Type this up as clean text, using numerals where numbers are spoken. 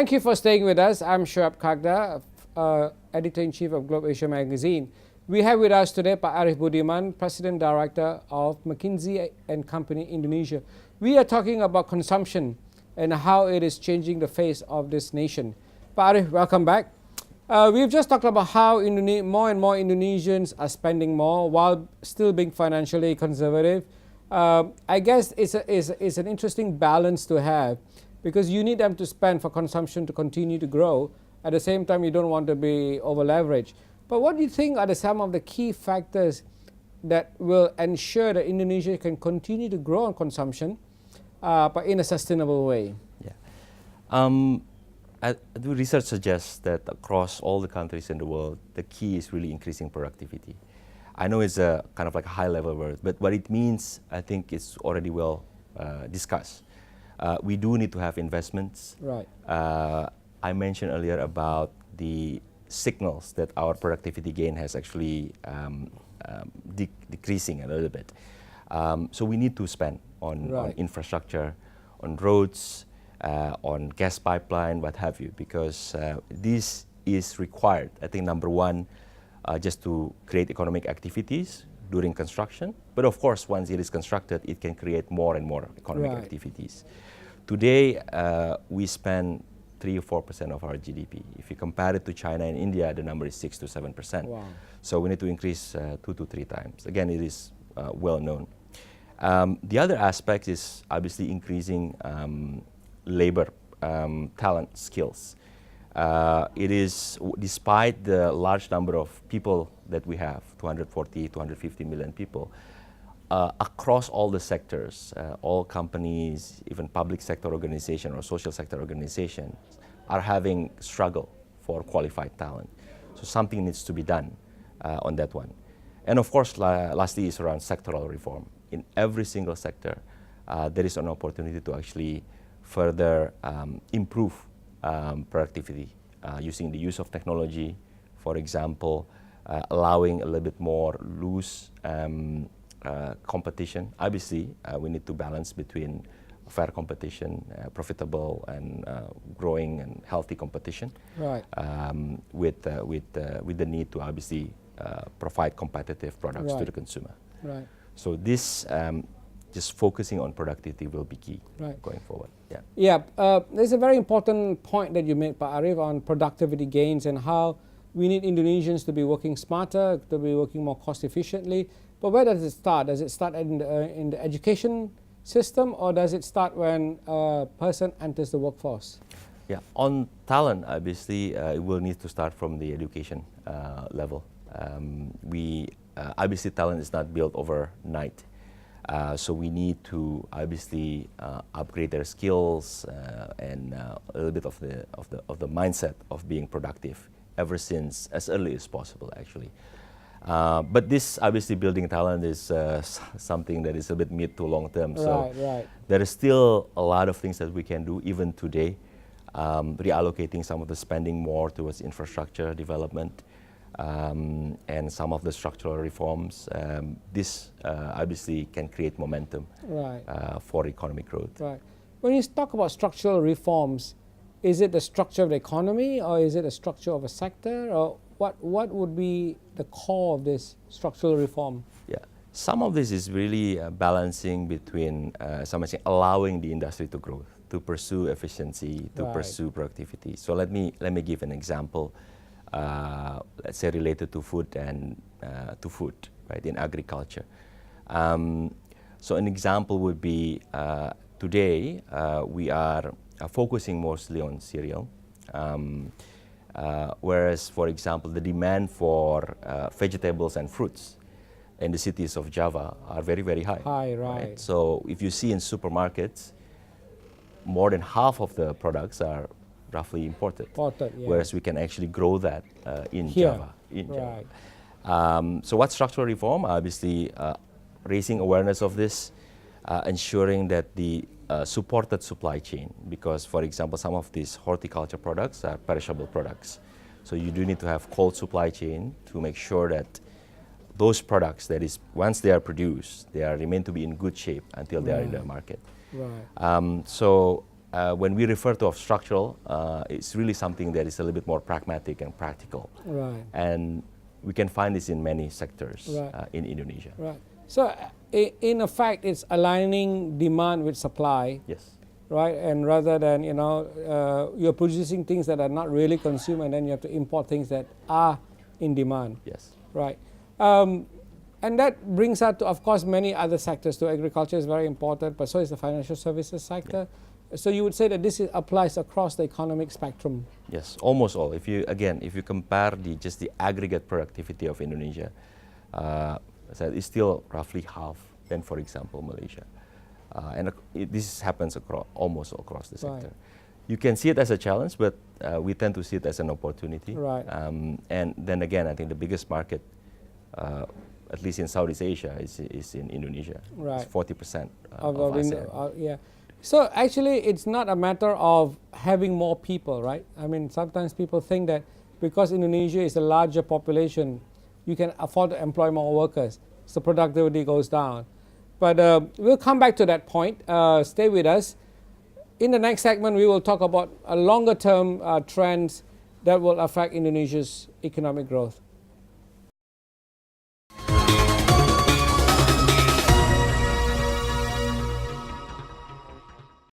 Thank you for staying with us. I'm Shoeb, Kagda, Editor-in-Chief of Globe Asia Magazine. We have with us today Pak Arief Budiman, President Director of McKinsey and Company Indonesia. We are talking about consumption and how it is changing the face of this nation. Pak Arief, welcome back. We've just talked about how more and more Indonesians are spending more while still being financially conservative. I guess it's an interesting balance to have, because you need them to spend for consumption to continue to grow. At the same time, you don't want to be over-leveraged. But what do you think are some of the key factors that will ensure that Indonesia can continue to grow on consumption, but in a sustainable way? The research suggests that across all the countries in the world, the key is really increasing productivity. I know it's a kind of like a high-level word, but what it means, I think, is already well discussed. We do need to have investments. Right. I mentioned earlier about the signals that our productivity gain has actually decreasing a little bit. So we need to spend on infrastructure, on roads, on gas pipeline, what have you, because this is required. I think number one, just to create economic activities during construction. But of course, once it is constructed, it can create more and more economic activities. Today, we spend 3 or 4% of our GDP. If you compare it to China and India, the number is 6 to 7%. Wow. So we need to increase 2 to 3 times. Again, it is well known. The other aspect is obviously increasing labor, talent, skills. It is, despite the large number of people that we have, 240, 250 million people, across all the sectors, all companies, even public sector organizations or social sector organizations are having struggle for qualified talent. So something needs to be done on that one. And of course, lastly is around sectoral reform. In every single sector, there is an opportunity to actually further improve productivity using the use of technology, for example, allowing a little bit more loose competition. Obviously, we need to balance between fair competition, profitable and growing and healthy competition, with the need to obviously provide competitive products to the consumer. Right. So this just focusing on productivity will be key going forward. There's a very important point that you made, Pak Arief, on productivity gains and how we need Indonesians to be working smarter, to be working more cost efficiently. But where does it start? Does it start in the education system, or does it start when a person enters the workforce? Yeah, on talent, obviously, it will need to start from the education level. Obviously, talent is not built overnight. So we need to obviously upgrade their skills and a little bit of the mindset of being productive ever since as early as possible, actually. But this obviously building talent is something that is a bit mid to long term. So there is still a lot of things that we can do even today, reallocating some of the spending more towards infrastructure development. And some of the structural reforms, this obviously can create momentum for economic growth. Right. When you talk about structural reforms, is it the structure of the economy, or is it the structure of a sector, or what would be the core of this structural reform? Yeah, some of this is really balancing between, allowing the industry to grow, to pursue efficiency, to pursue productivity. So let me give an example. Let's say related to food and in agriculture. So an example would be today we are focusing mostly on cereal, whereas, for example, the demand for vegetables and fruits in the cities of Java are very, very high. Right? So if you see in supermarkets, more than half of the products are roughly imported, whereas we can actually grow that in Java. So what's structural reform? Obviously, raising awareness of this, ensuring that the supported supply chain, because, for example, some of these horticulture products are perishable products. So you do need to have cold supply chain to make sure that those products, that is, once they are produced, they are remain to be in good shape until they are in the market. Right. So when we refer to of structural, it's really something that is a little bit more pragmatic and practical. Right. And we can find this in many sectors Right. in Indonesia. Right. So, in effect, it's aligning demand with supply, Yes. right? And rather than, you're producing things that are not really consumed, and then you have to import things that are in demand, Yes. right? And that brings us to, of course, many other sectors. So agriculture is very important, but so is the financial services sector. So you would say that this applies across the economic spectrum. Yes, almost all. If you compare just the aggregate productivity of Indonesia, so it's still roughly half than, for example, Malaysia. This happens almost across the sector. Right. You can see it as a challenge, but we tend to see it as an opportunity. Right. And then again, I think the biggest market, at least in Southeast Asia, is in Indonesia. Right. It's 40% Of of ASEAN. yeah. So actually, it's not a matter of having more people, right? I mean, sometimes people think that because Indonesia is a larger population, you can afford to employ more workers, so productivity goes down. But we'll come back to that point. Stay with us. In the next segment, we will talk about a longer-term trends that will affect Indonesia's economic growth.